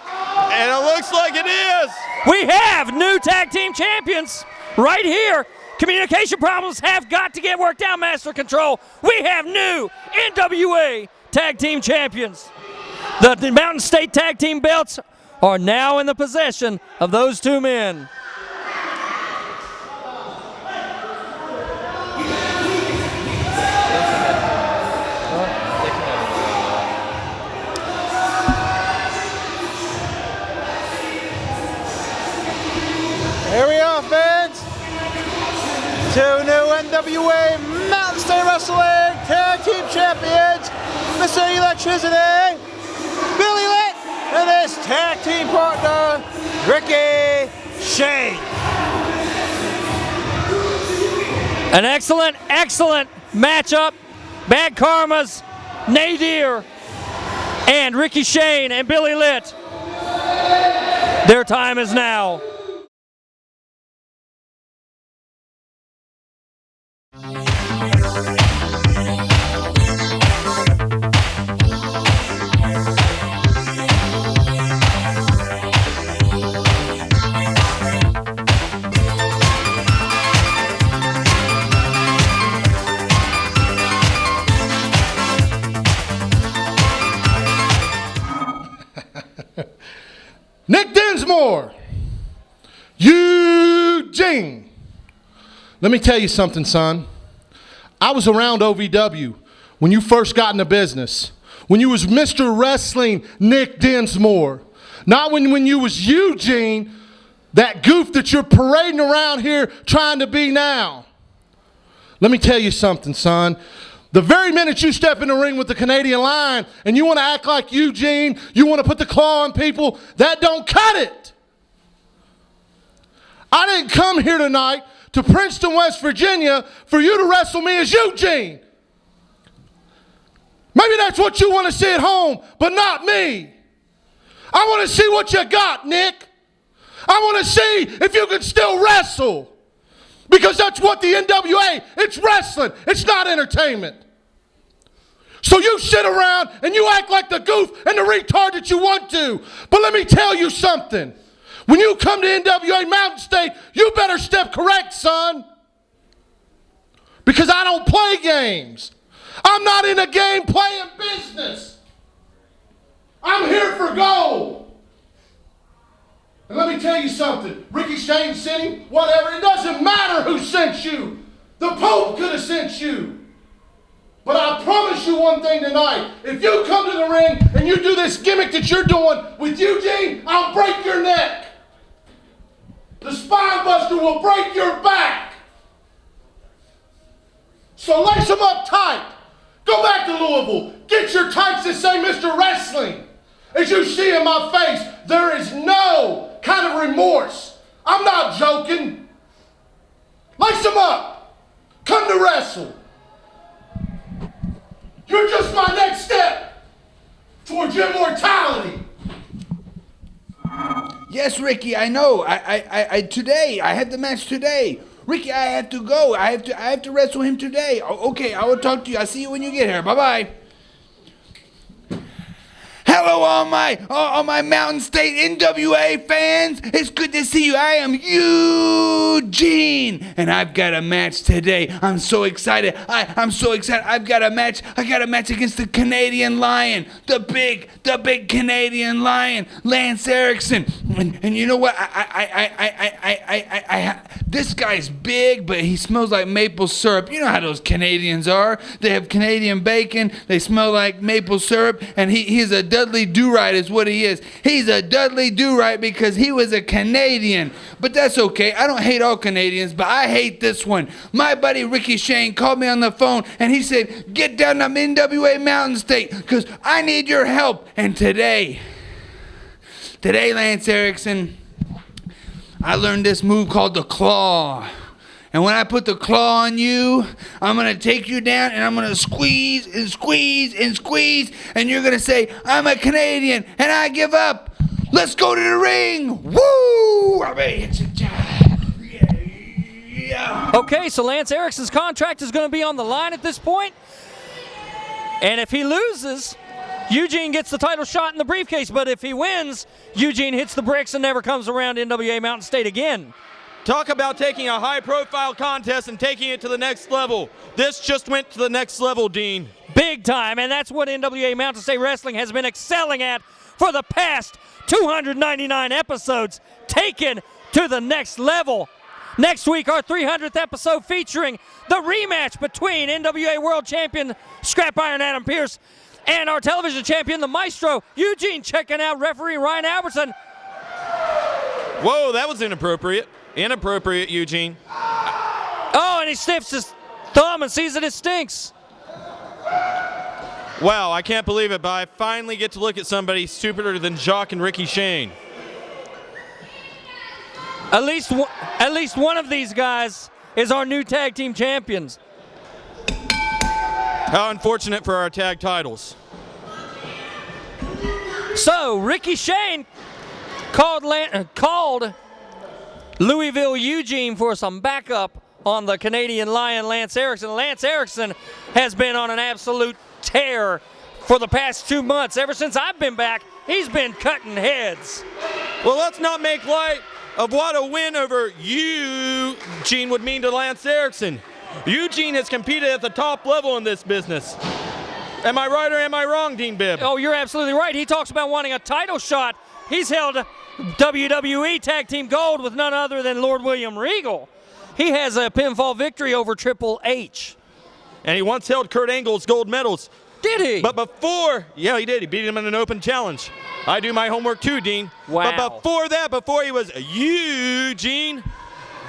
And it looks like it is. We have new tag team champions right here. Communication problems have got to get worked out, Master Control. We have new NWA tag team champions. The Mountain State tag team belts are now in the possession of those two men. Here we are, fans. Two new NWA Mountain State Wrestling Tag Team Champions, Mr. Electricity, Billy Litt, and his tag team partner, Ricky Shane. An excellent, excellent matchup. Bad Karma's Nadir and Ricky Shane and Billy Litt. Their time is now. Nick Dinsmore, Eugene. Let me tell you something, son. I was around OVW when you first got into business, when you was Mr. Wrestling Nick Dinsmore, not when you was Eugene, that goof that you're parading around here trying to be now. Let me tell you something, son. The very minute you step in the ring with the Canadian Lion and you want to act like Eugene, you want to put the claw on people, that don't cut it. I didn't come here tonight to Princeton, West Virginia for you to wrestle me as Eugene. Maybe that's what you want to see at home, but not me. I want to see what you got, Nick. I want to see if you can still wrestle. Because that's what the NWA, it's wrestling. It's not entertainment. So you sit around and you act like the goof and the retard that you want to. But let me tell you something. When you come to NWA Mountain State, you better step correct, son. Because I don't play games. I'm not in a game playing business. I'm here for gold. And let me tell you something. Ricky Shane sent him, whatever. It doesn't matter who sent you. The Pope could have sent you. But I promise you one thing tonight. If you come to the ring and you do this gimmick that you're doing with Eugene, I'll break your neck. The spine buster will break your back. So lace them up tight. Go back to Louisville. Get your tights that say Mr. Wrestling. As you see in my face, there is no kind of remorse. I'm not joking. Lace them up. Come to wrestle. You're just my next step towards immortality. Yes, Ricky, I know. Today, I had the match today. Ricky, I have to go. I have to wrestle him today. Okay, I will talk to you. I'll see you when you get here. Bye-bye. Hello, all my Mountain State NWA fans. It's good to see you. I am Eugene, and I've got a match today. I'm so excited. I'm so excited. I got a match against the Canadian Lion, the big Canadian Lion, Lance Erickson. And you know what? This guy's big, but he smells like maple syrup. You know how those Canadians are. They have Canadian bacon. They smell like maple syrup, and he's a Dudley Do-Right is what he is. He's a Dudley Do-Right because he was a Canadian. But that's okay. I don't hate all Canadians, but I hate this one. My buddy Ricky Shane called me on the phone, and he said, get down to NWA Mountain State because I need your help. And today, Lance Erickson, I learned this move called the claw. And when I put the claw on you, I'm going to take you down and I'm going to squeeze and squeeze and squeeze. And you're going to say, I'm a Canadian and I give up. Let's go to the ring. Woo! I'm ready to hit your job. Yeah. Okay, so Lance Ericsson's contract is going to be on the line at this point. And if he loses, Eugene gets the title shot in the briefcase. But if he wins, Eugene hits the bricks and never comes around NWA Mountain State again. Talk about taking a high-profile contest and taking it to the next level. This just went to the next level, Dean. Big time, and that's what NWA Mountain State Wrestling has been excelling at for the past 299 episodes, taken to the next level. Next week, our 300th episode featuring the rematch between NWA World Champion Scrap Iron Adam Pearce and our television champion, the Maestro, Eugene, checking out referee Ryan Albertson. Whoa, that was inappropriate. Inappropriate, Eugene. Oh, and he sniffs his thumb and sees that it stinks. Wow, I can't believe it, but I finally get to look at somebody stupider than Jacques and Ricky Shane. At least one of these guys is our new tag team champions. How unfortunate for our tag titles. So, Ricky Shane called Louisville Eugene for some backup on the Canadian Lion, Lance Erickson. Lance Erickson has been on an absolute tear for the past 2 months. Ever since I've been back, he's been cutting heads. Well, let's not make light of what a win over Eugene would mean to Lance Erickson. Eugene has competed at the top level in this business. Am I right or am I wrong, Dean Bibb? Oh, you're absolutely right. He talks about wanting a title shot. He's held WWE Tag Team Gold with none other than Lord William Regal. He has a pinfall victory over Triple H. And he once held Kurt Angle's gold medals. Did he? But before, yeah, he did. He beat him in an open challenge. I do my homework too, Dean. Wow. But before that, before he was Eugene,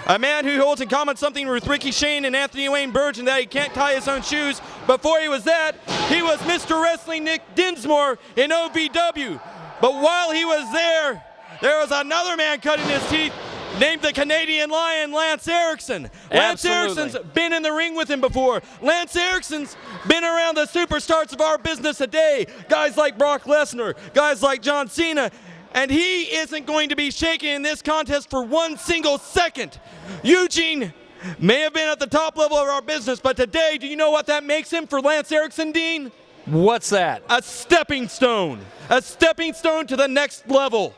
a man who holds in common something with Ricky Shane and Anthony Wayne Burge, and that he can't tie his own shoes. Before he was that, he was Mr. Wrestling Nick Dinsmore in OVW. But while he was there was another man cutting his teeth named the Canadian Lion, Lance Erickson. Lance Erickson's been in the ring with him before. Lance Erickson's been around the superstars of our business today. Guys like Brock Lesnar, guys like John Cena. And he isn't going to be shaken in this contest for 1 single second. Eugene may have been at the top level of our business, but today, do you know what that makes him for Lance Erickson, Dean? What's that? A stepping stone. A stepping stone to the next level.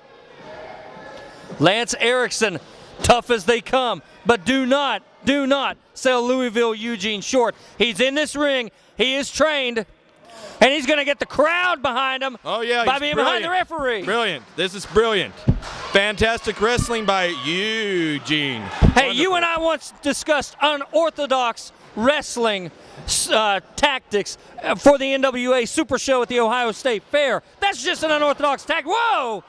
Lance Erickson, tough as they come, but do not sell Louisville Eugene short. He's in this ring, he is trained, and he's going to get the crowd behind him by being behind the referee. Brilliant. This is brilliant. Fantastic wrestling by Eugene. Hey, you and I once discussed unorthodox wrestling tactics for the NWA Super Show at the Ohio State Fair. That's just an unorthodox tactic. Whoa!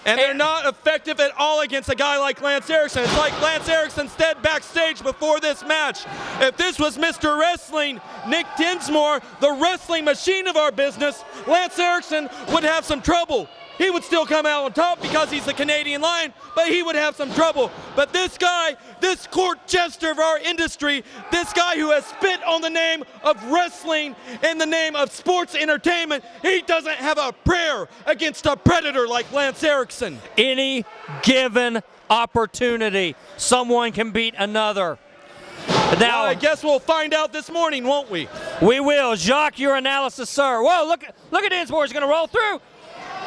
And they're not effective at all against a guy like Lance Erickson. It's like Lance Erickson said backstage before this match. If this was Mr. Wrestling Nick Dinsmore, the wrestling machine of our business, Lance Erickson would have some trouble. He would still come out on top because he's the Canadian Lion, but he would have some trouble. But this guy, this court jester of our industry, this guy who has spit on the name of wrestling in the name of sports entertainment, he doesn't have a prayer against a predator like Lance Erickson. Any given opportunity, someone can beat another. Now, I guess we'll find out this morning, won't we? We will. Jacques, your analysis, sir. Whoa, look at Dinsmore. He's going to roll through.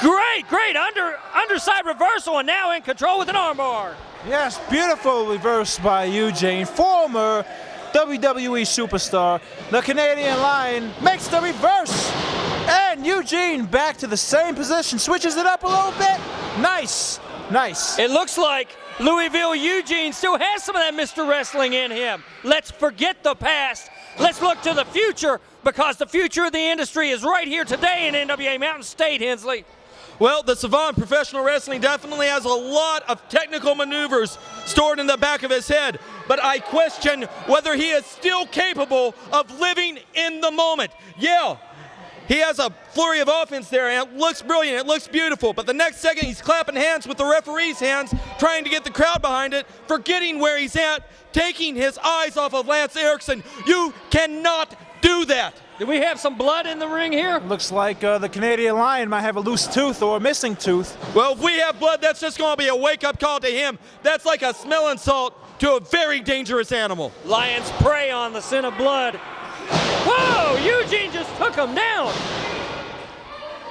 Great underside reversal, and now in control with an armbar. Yes, beautiful reverse by Eugene, former WWE superstar. The Canadian Lion makes the reverse, and Eugene back to the same position, switches it up a little bit. Nice. It looks like Louisville Eugene still has some of that Mr. Wrestling in him. Let's forget the past. Let's look to the future, because the future of the industry is right here today in NWA Mountain State, Hensley. Well, the Savant Professional Wrestling definitely has a lot of technical maneuvers stored in the back of his head, but I question whether he is still capable of living in the moment. Yeah, He has a flurry of offense there, and it looks brilliant. It looks beautiful. But the next second, he's clapping hands with the referee's hands, trying to get the crowd behind it, forgetting where he's at, taking his eyes off of Lance Erickson. You cannot do that. Do we have some blood in the ring here? Looks like the Canadian Lion might have a loose tooth or a missing tooth. Well, if we have blood, that's just going to be a wake-up call to him. That's like a smelling salt to a very dangerous animal. Lions prey on the scent of blood. Whoa! Eugene just took him down.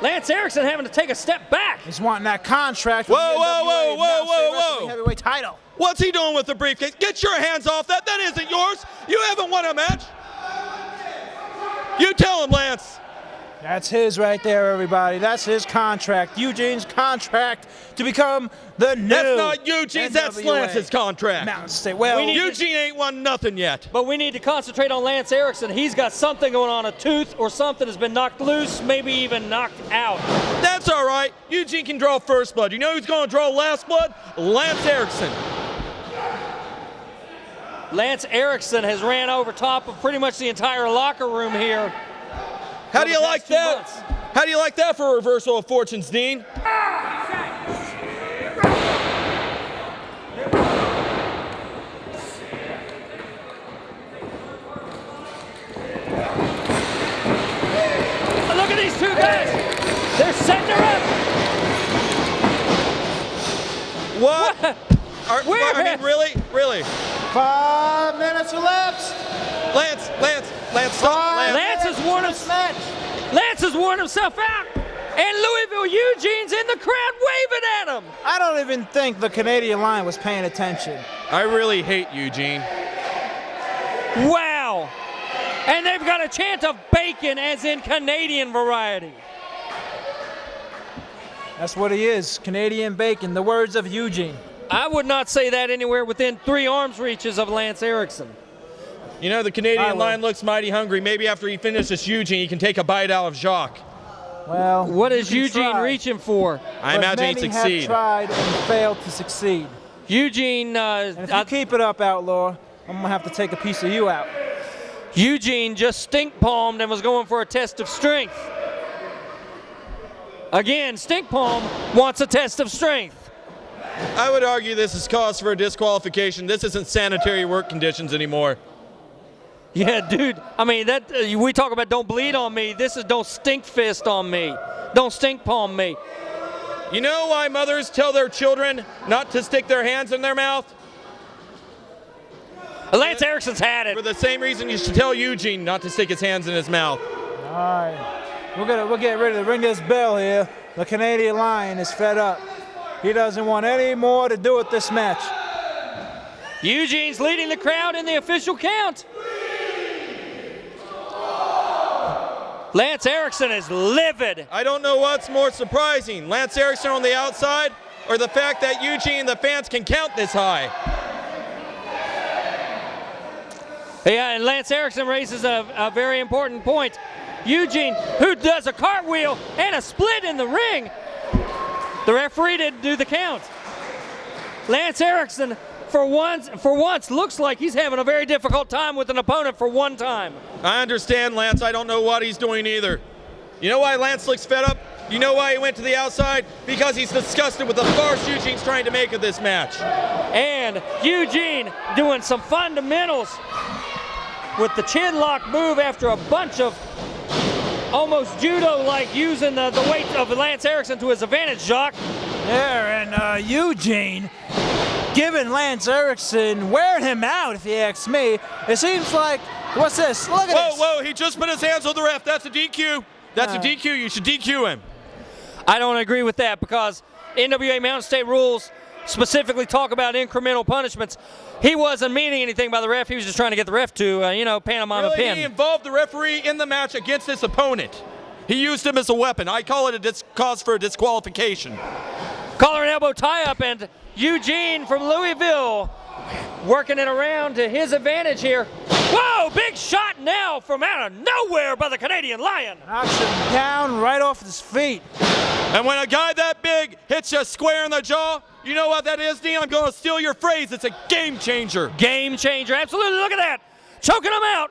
Lance Erickson having to take a step back. He's wanting that contract. Whoa, whoa, whoa, whoa, whoa, whoa. Heavyweight title. What's he doing with the briefcase? Get your hands off that. That isn't yours. You haven't won a match. You tell him, Lance. That's his right there, everybody. That's his contract. Eugene's contract to become the new. That's not Eugene's. That's NWA Lance's contract. Mountain State. Well, Eugene ain't won nothing yet. But we need to concentrate on Lance Erickson. He's got something going on, a tooth or something has been knocked loose, maybe even knocked out. That's all right. Eugene can draw first blood. You know who's going to draw last blood? Lance Erickson. Lance Erickson has ran over top of pretty much the entire locker room here. How do you like that? How do you like that for a reversal of fortunes, Dean? Look at these two guys. They're setting her up. What? I mean, really? Really? 5 minutes elapsed. Lance, stop. Lance has worn himself out. And Louisville Eugene's in the crowd waving at him. I don't even think the Canadian Lion was paying attention. I really hate Eugene. Wow. And they've got a chant of bacon as in Canadian variety. That's what he is, Canadian bacon, the words of Eugene. I would not say that anywhere within 3 arms reaches of Lance Erickson. You know, the Canadian Lion looks mighty hungry. Maybe after he finishes Eugene, he can take a bite out of Jacques. Well, what is Eugene reaching for? I imagine he'd succeed. Many have tried and failed to succeed. Eugene, and if you keep it up, Outlaw, I'm gonna have to take a piece of you out. Eugene just stink palmed and was going for a test of strength. Again, stink palm wants a test of strength. I would argue this is cause for a disqualification. This isn't sanitary work conditions anymore. Yeah, dude. I mean, that we talk about don't bleed on me. This is don't stink fist on me. Don't stink palm me. You know why mothers tell their children not to stick their hands in their mouth? Lance Erickson's had it. For the same reason you should tell Eugene not to stick his hands in his mouth. All right. We'll get ready to ring this bell here. The Canadian Lion is fed up. He doesn't want any more to do with this match. Eugene's leading the crowd in the official count. Lance Erickson is livid. I don't know what's more surprising, Lance Erickson on the outside or the fact that Eugene and the fans can count this high. Yeah, and Lance Erickson raises a very important point. Eugene, who does a cartwheel and a split in the ring. The referee didn't do the count. Lance Erickson, for once, looks like he's having a very difficult time with an opponent for one time. I understand, Lance. I don't know what he's doing either. You know why Lance looks fed up? You know why he went to the outside? Because he's disgusted with the farce Eugene's trying to make of this match. And Eugene doing some fundamentals with the chin lock move after a bunch of almost judo-like using the weight of Lance Erickson to his advantage, Jacques. Yeah, and Eugene giving Lance Erickson, wearing him out, if you ask me. It seems like, what's this? Look at this. Whoa, he just put his hands on the ref. That's a DQ. That's a DQ. You should DQ him. I don't agree with that because NWA Mountain State rules specifically talk about incremental punishments. He wasn't meaning anything by the ref. He was just trying to get the ref to, pantomime a pin. He involved the referee in the match against his opponent. He used him as a weapon. I call it a cause for a disqualification. Collar and elbow tie-up, and Eugene from Louisville working it around to his advantage here. Whoa, big shot now from out of nowhere by the Canadian Lion. Knocks him down right off his feet. And when a guy that big hits you square in the jaw, you know what that is, Dean? I'm going to steal your phrase. It's a game changer. Game changer, absolutely. Look at that. Choking him out.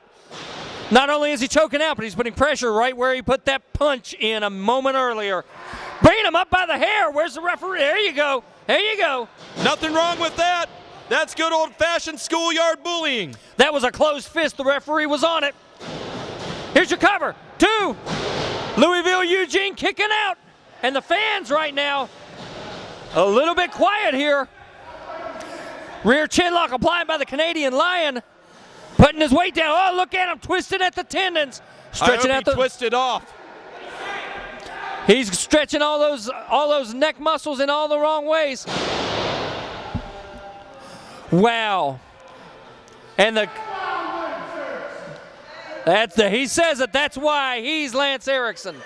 Not only is he choking out, but he's putting pressure right where he put that punch in a moment earlier. Bringing him up by the hair. Where's the referee? There you go. There you go. Nothing wrong with that. That's good old-fashioned schoolyard bullying. That was a closed fist. The referee was on it. Here's your cover. 2. Louisville Eugene kicking out. And the fans right now a little bit quiet here. Rear chin lock applied by the Canadian Lion. Putting his weight down. Oh, look at him twisted at the tendons. Stretching out the twisted off. He's stretching all those neck muscles in all the wrong ways. Wow. And he says that's why he's Lance Erickson.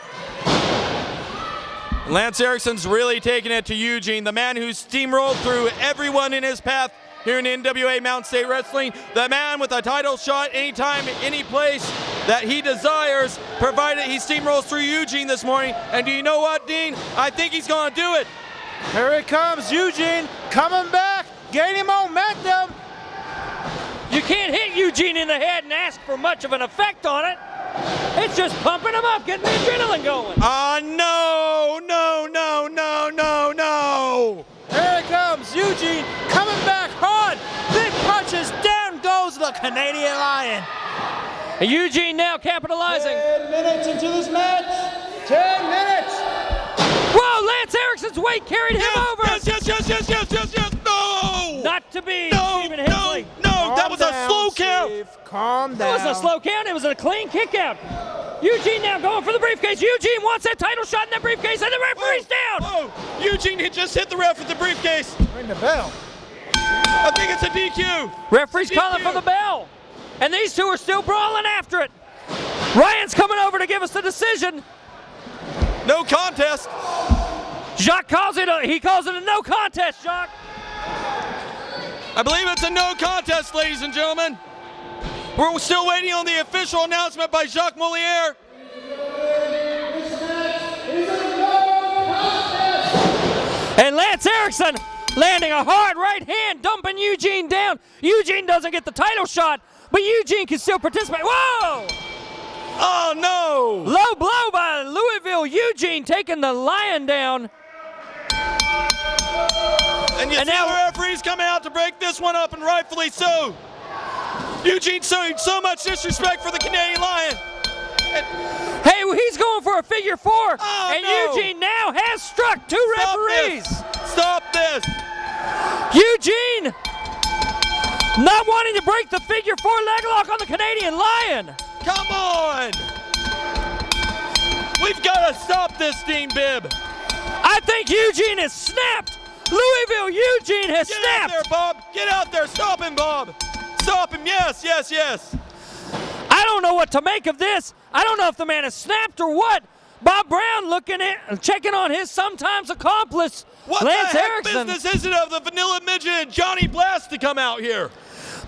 Lance Erickson's really taking it to Eugene, the man who steamrolled through everyone in his path here in NWA Mountain State Wrestling, the man with a title shot anytime, any place that he desires, provided he steamrolls through Eugene this morning. And do you know what, Dean? I think he's going to do it. Here it comes, Eugene, coming back, gaining momentum. You can't hit Eugene in the head and ask for much of an effect on it. It's just pumping him up, getting the adrenaline going. No. Here it comes, Eugene coming back hard. Big punches, down goes the Canadian Lion. And Eugene now capitalizing. 10 minutes into this match. 10 minutes. Whoa, Lance Erickson's weight carried him over. Yes. No. Not to be. No. That was a slow count. Calm down. That wasn't a slow count. It was a clean kick out. Eugene now going for the briefcase. Eugene wants that title shot in that briefcase, and the referee's down. Whoa. Eugene just hit the ref with the briefcase. Ring the bell. I think it's a DQ. Referee's calling for the bell. And these two are still brawling after it. Ryan's coming over to give us the decision. No contest. Jacques calls it a no contest, Jacques. I believe it's a no contest, ladies and gentlemen. We're still waiting on the official announcement by Jacques Moliere. And Lance Erickson landing a hard right hand, dumping Eugene down. Eugene doesn't get the title shot, but Eugene can still participate. Whoa! Oh, no! Low blow by Louisville. Eugene taking the Lion down. And you see the referee's coming out to break this one up, and rightfully so. Eugene showing so much disrespect for the Canadian Lion. Hey, he's going for a figure 4, and no. Eugene now has struck 2 referees. Stop this. Eugene not wanting to break the figure 4 leg lock on the Canadian Lion. Come on. We've got to stop this, Dean Bibb. I think Eugene has snapped. Louisville Eugene has snapped. Get out there, Bob. Get out there. Stop him, Bob. Stop him. Yes. I don't know what to make of this. I don't know if the man has snapped or what. Bob Brown checking on his sometimes accomplice, what Lance the heck Erickson. business is it of the Vanilla Midget and Johnny Blast to come out here?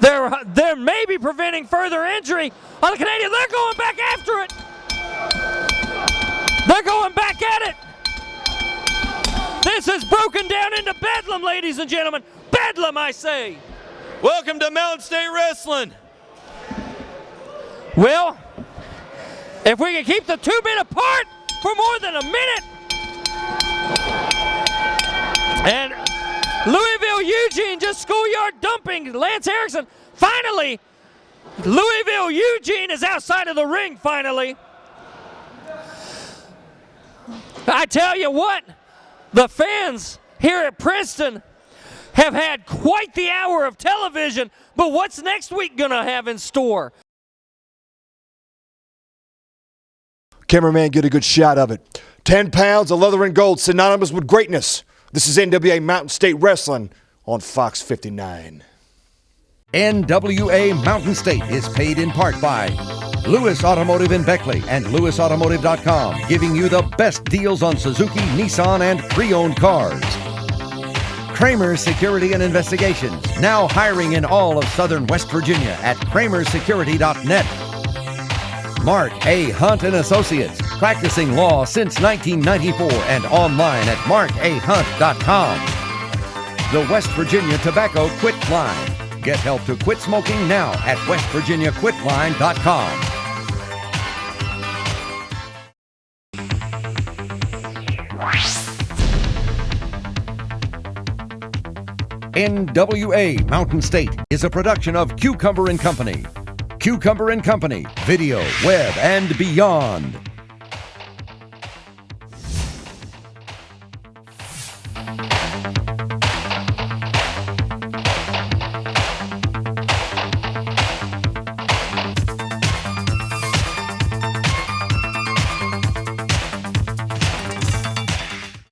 They're maybe preventing further injury on the Canadian. They're going back after it. They're going back at it. This is broken down into bedlam, ladies and gentlemen. Bedlam, I say. Welcome to Mountain State Wrestling. Well, if we can keep the 2 men apart for more than a minute. And Louisville Eugene just schoolyard dumping Lance Erickson. Finally, Louisville Eugene is outside of the ring, finally. I tell you what, the fans here at Princeton have had quite the hour of television, but what's next week gonna have in store? Cameraman, get a good shot of it. 10 pounds of leather and gold, synonymous with greatness. This is NWA Mountain State Wrestling on Fox 59. NWA Mountain State is paid in part by Lewis Automotive in Beckley and LewisAutomotive.com, giving you the best deals on Suzuki, Nissan, and pre-owned cars. Kramer Security and Investigations, now hiring in all of southern West Virginia at kramersecurity.net. Mark A. Hunt and Associates, practicing law since 1994 and online at markahunt.com. The West Virginia Tobacco Quit Line. Get help to quit smoking now at westvirginiaquitline.com. NWA Mountain State is a production of Cucumber & Company. Cucumber & Company, video, web, and beyond.